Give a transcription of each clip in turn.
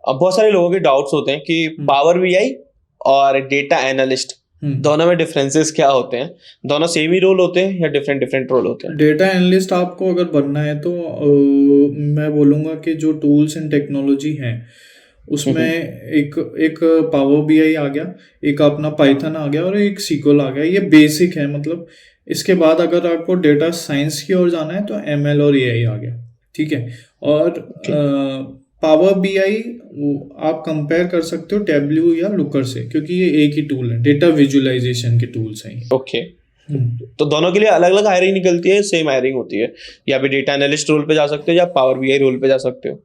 अब बहुत सारे लोगों के डाउट्स होते हैं कि पावर बीआई और डेटा एनालिस्ट दोनों में डिफरेंसेस क्या होते हैं, दोनों सेम ही रोल होते हैं या डिफरेंट डिफरेंट रोल होते हैं? डेटा एनालिस्ट आपको अगर बनना है तो मैं बोलूँगा कि जो टूल्स एंड टेक्नोलॉजी हैं उसमें एक एक पावर बीआई आ गया, एक अपना पाइथन आ गया और एक सीक्वल आ गया। ये बेसिक है, मतलब इसके बाद अगर आपको डेटा साइंस की ओर जाना है तो एमएल और एआई आ गया, ठीक है। और पावर बीआई आप कंपेयर कर सकते हो टेबल्यू या लुकर से, क्योंकि ये एक ही टूल है, डेटा विजुअलाइजेशन के टूल्स हैं ये। ओके, तो दोनों के लिए अलग अलग हायरिंग निकलती है, सेम हायरिंग होती है? या फिर डेटा एनालिस्ट रोल पे जा सकते हो या पावर बीआई रोल पे जा सकते हो?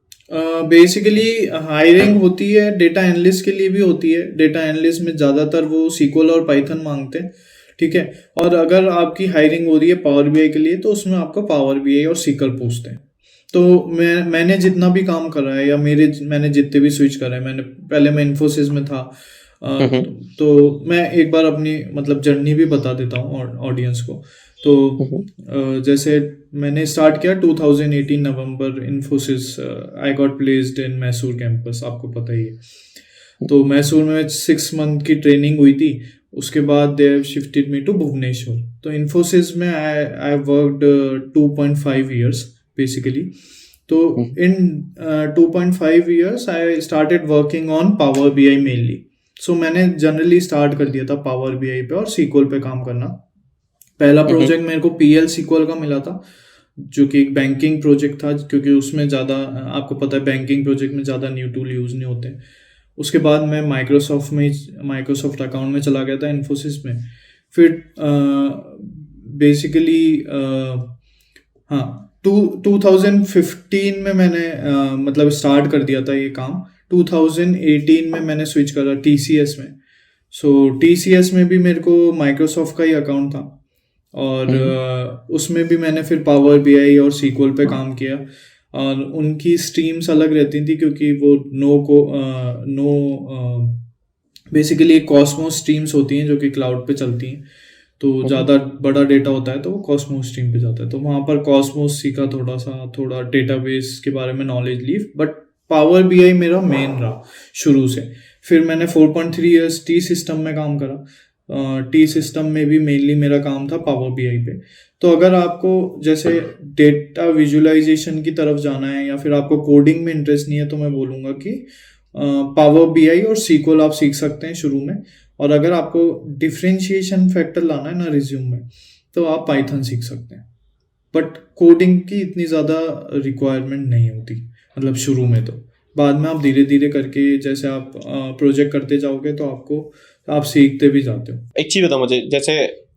बेसिकली हायरिंग होती है, डेटा एनालिस्ट के लिए भी होती है। डेटा एनालिस्ट में ज़्यादातर वो सीक्वल और पाइथन मांगते हैं, ठीक है। और अगर आपकी हायरिंग हो रही है पावर बीआई के लिए तो उसमें आपको पावर बीआई और सीक्वल पूछते हैं। तो मैंने जितना भी काम करा है या मैंने जितने भी स्विच करा है, पहले मैं इन्फोसिस में था, तो मैं एक बार अपनी मतलब जर्नी भी बता देता हूँ ऑडियंस को। तो जैसे मैंने स्टार्ट किया 2018 नवंबर, Infosys I got placed in Mysore campus, आपको पता ही है। तो मैसूर में 6 मंथ की ट्रेनिंग हुई थी, उसके बाद they have shifted me to Bhubaneswar. तो इन्फोसिस में आई वर्कड 2.5 ईयर्स बेसिकली। तो in 2.5 years I started working on power BI mainly. So मैंने जनरली स्टार्ट कर दिया था पावर बीआई पे और सीक्वल पे काम करना। पहला प्रोजेक्ट मेरे को पीएल सीक्वल का मिला था, जो कि एक बैंकिंग प्रोजेक्ट था, क्योंकि उसमें ज़्यादा आपको पता है बैंकिंग प्रोजेक्ट में ज़्यादा न्यू टूल यूज़ नहीं होते। उसके बाद मैं माइक्रोसॉफ्ट अकाउंट में चला गया था इन्फोसिस में। फिर बेसिकली हाँ 2015 में मैंने मतलब स्टार्ट कर दिया था ये काम। 2018 में मैंने स्विच करा टीसीएस में। सो टीसीएस में भी मेरे को माइक्रोसॉफ्ट का ही अकाउंट था और उसमें भी मैंने फिर पावर बीआई और सीक्वल पे काम किया। और उनकी स्ट्रीम्स अलग रहती थी, क्योंकि वो बेसिकली कॉस्मोस स्ट्रीम्स होती हैं जो कि क्लाउड पे चलती हैं। तो ज़्यादा बड़ा डेटा होता है तो वो कॉस्मोस स्ट्रीम पे जाता है, तो वहाँ पर कॉस्मोस सीखा, थोड़ा डेटाबेस के बारे में नॉलेज ली। बट पावर बीआई मेरा मेन रहा शुरू से। फिर मैंने 4.3 ईयर्स टी सिस्टम में काम करा। टी सिस्टम में भी मेनली मेरा काम था पावर बीआई पे। तो अगर आपको जैसे डेटा विजुअलाइजेशन की तरफ जाना है या फिर आपको कोडिंग में इंटरेस्ट नहीं है, तो मैं बोलूँगा कि पावर बीआई और सीक्वल आप सीख सकते हैं शुरू में। और अगर आपको डिफरेंशिएशन फैक्टर लाना है ना रिज्यूम में, तो आप पाइथन सीख सकते हैं। बट कोडिंग की इतनी ज़्यादा रिक्वायरमेंट नहीं होती, मतलब शुरू में। तो बाद में आप धीरे धीरे करके जैसे आप प्रोजेक्ट करते जाओगे तो आप सीखते भी जाते हो। एक चीज बताओ मुझे, जैसे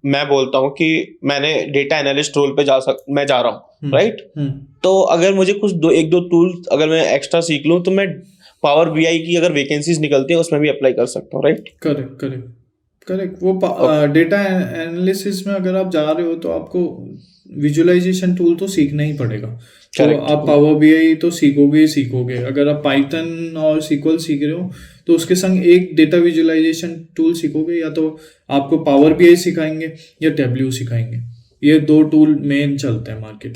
मैं बोलता हूँ कि मैंने डेटा एनालिस्ट रोल पे मैं जा रहा हूँ, राइट? तो अगर मुझे कुछ एक दो टूल अगर मैं एक्स्ट्रा सीख लूँ तो मैं पावर बीआई की अगर वैकेंसीज निकलती है उसमें भी अप्लाई कर सकता हूँ, राइट? करेक्ट। वो डेटा एनालिसिस में अगर आप जा रहे हो तो आपको विजुअलाइजेशन टूल तो सीखना ही पड़ेगा। तो आप पावर बीआई तो सीखोगे। अगर आप पाइथन और सीक्वल सीख रहे हो तो उसके संग एक डेटा विजुअलाइजेशन टूल सीखोगे, या तो आपको पावर बीआई सिखाएंगे या टेबल्यू सिखाएंगे। ये 2 टूल मेन चलते हैं मार्केट।